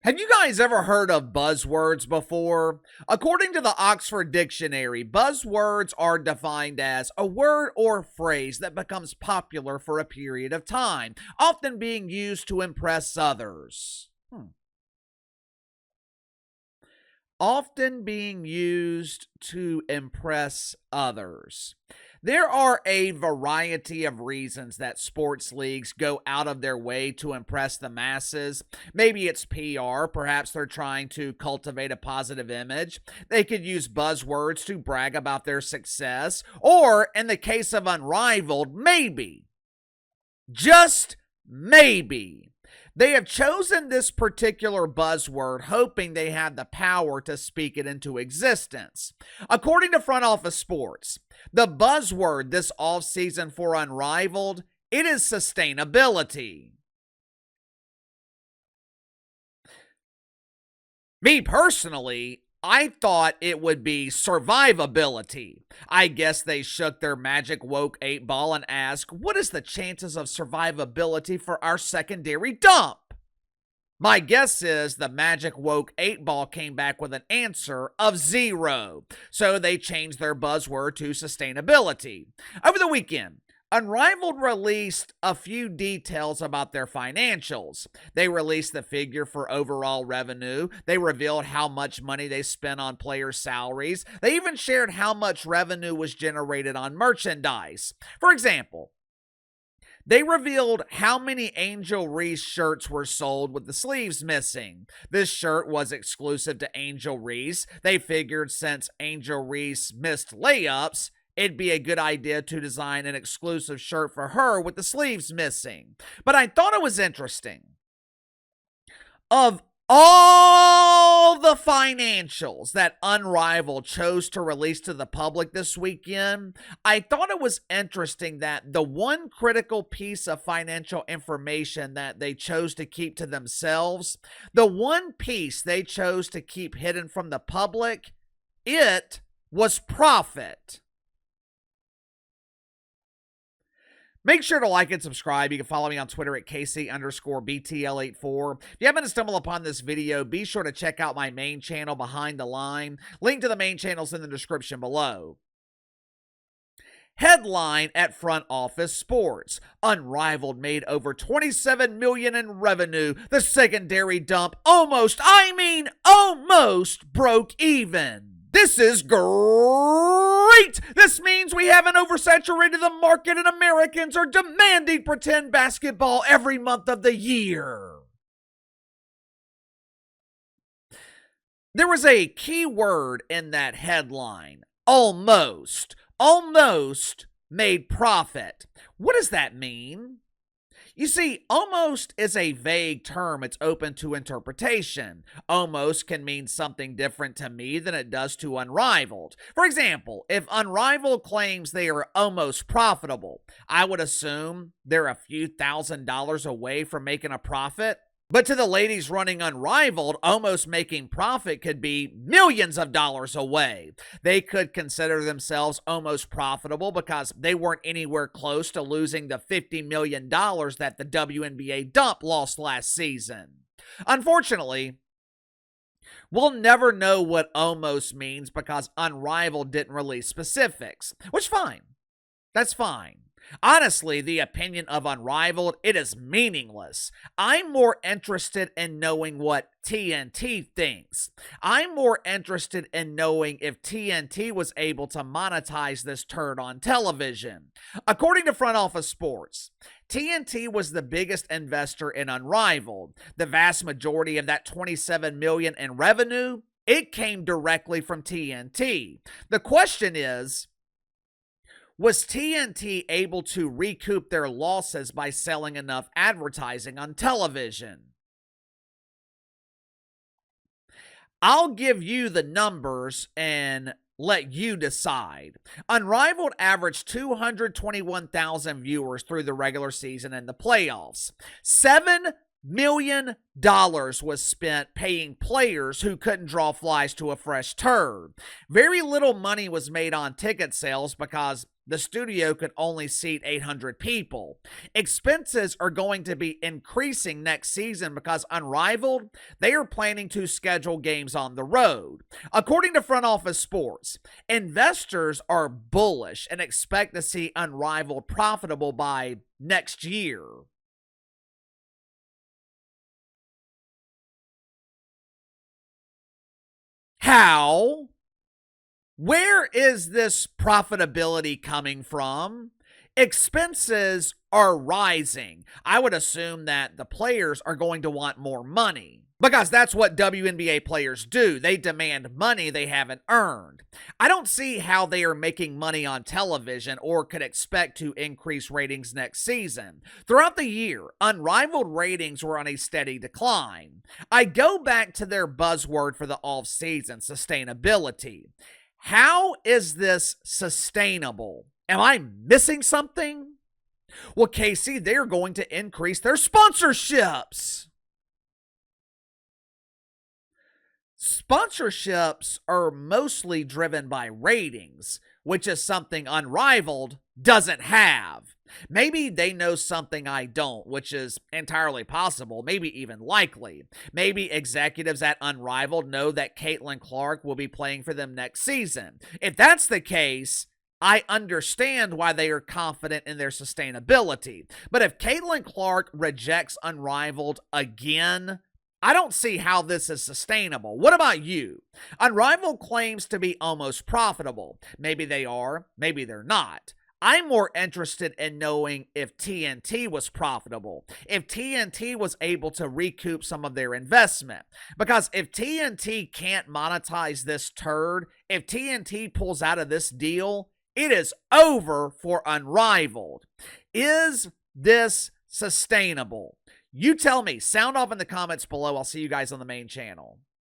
Have you guys ever heard of buzzwords before? According to the Oxford Dictionary, buzzwords are defined as a word or phrase that becomes popular for a period of time, often being used to impress others. Often being used to impress others. There are a variety of reasons that sports leagues go out of their way to impress the masses. Maybe it's PR, perhaps they're trying to cultivate a positive image. They could use buzzwords to brag about their success, or in the case of Unrivaled, maybe, just maybe, they have chosen this particular buzzword hoping they have the power to speak it into existence. According to Front Office Sports, the buzzword this offseason for Unrivaled, it is sustainability. Me personally, I thought it would be survivability. I guess they shook their magic woke 8-ball and asked, what is the chances of survivability for our secondary dump? My guess is the magic woke 8-ball came back with an answer of 0. So they changed their buzzword to sustainability. Over the weekend, Unrivaled released a few details about their financials. They released the figure for overall revenue. They revealed how much money they spent on player salaries. They even shared how much revenue was generated on merchandise. For example, they revealed how many Angel Reese shirts were sold with the sleeves missing. This shirt was exclusive to Angel Reese. They figured since Angel Reese missed layups, it'd be a good idea to design an exclusive shirt for her with the sleeves missing. But I thought it was interesting. Of all the financials that Unrivaled chose to release to the public this weekend, I thought it was interesting that the one critical piece of financial information that they chose to keep to themselves, the one piece they chose to keep hidden from the public, it was profit. Make sure to like and subscribe. You can follow me on Twitter at KC_BTL84. If you happen to stumble upon this video, be sure to check out my main channel, Behind the Line. Link to the main channel's in the description below. Headline at Front Office Sports. Unrivaled made over $27 million in revenue. The secondary dump almost broke even. This is great! This means we haven't oversaturated the market and Americans are demanding pretend basketball every month of the year. There was a key word in that headline. Almost. Almost made profit. What does that mean? You see, almost is a vague term. It's open to interpretation. Almost can mean something different to me than it does to Unrivaled. For example, if Unrivaled claims they are almost profitable, I would assume they're a few $1,000s away from making a profit. But to the ladies running Unrivaled, almost making profit could be millions of dollars away. They could consider themselves almost profitable because they weren't anywhere close to losing the $50 million that the WNBA dump lost last season. Unfortunately, we'll never know what almost means because Unrivaled didn't release specifics, which fine. That's fine. Honestly, the opinion of Unrivaled, it is meaningless. I'm more interested in knowing what TNT thinks. I'm more interested in knowing if TNT was able to monetize this turd on television. According to Front Office Sports, TNT was the biggest investor in Unrivaled. The vast majority of that $27 million in revenue, it came directly from TNT. The question is, was TNT able to recoup their losses by selling enough advertising on television? I'll give you the numbers and let you decide. Unrivaled averaged 221,000 viewers through the regular season and the playoffs. $7 million was spent paying players who couldn't draw flies to a fresh turd. Very little money was made on ticket sales because The studio could only seat 800 people. Expenses are going to be increasing next season because Unrivaled, they are planning to schedule games on the road. According to Front Office Sports, investors are bullish and expect to see Unrivaled profitable by next year. How? Where is this profitability coming from? Expenses are rising. I would assume that the players are going to want more money because that's what WNBA players do. They demand money they haven't earned. I don't see how they are making money on television or could expect to increase ratings next season. Throughout the year, Unrivaled ratings were on a steady decline. I go back to their buzzword for the off-season, sustainability. How is this sustainable? Am I missing something? Well, Casey, they're going to increase their sponsorships. Sponsorships are mostly driven by ratings, which is something Unrivaled doesn't have. Maybe they know something I don't, which is entirely possible, maybe even likely. Maybe executives at Unrivaled know that Caitlin Clark will be playing for them next season. If that's the case, I understand why they are confident in their sustainability. But if Caitlin Clark rejects Unrivaled again, I don't see how this is sustainable. What about you? Unrivaled claims to be almost profitable. Maybe they are, maybe they're not. I'm more interested in knowing if TNT was profitable, if TNT was able to recoup some of their investment. Because if TNT can't monetize this turd, if TNT pulls out of this deal, it is over for Unrivaled. Is this sustainable? You tell me. Sound off in the comments below. I'll see you guys on the main channel.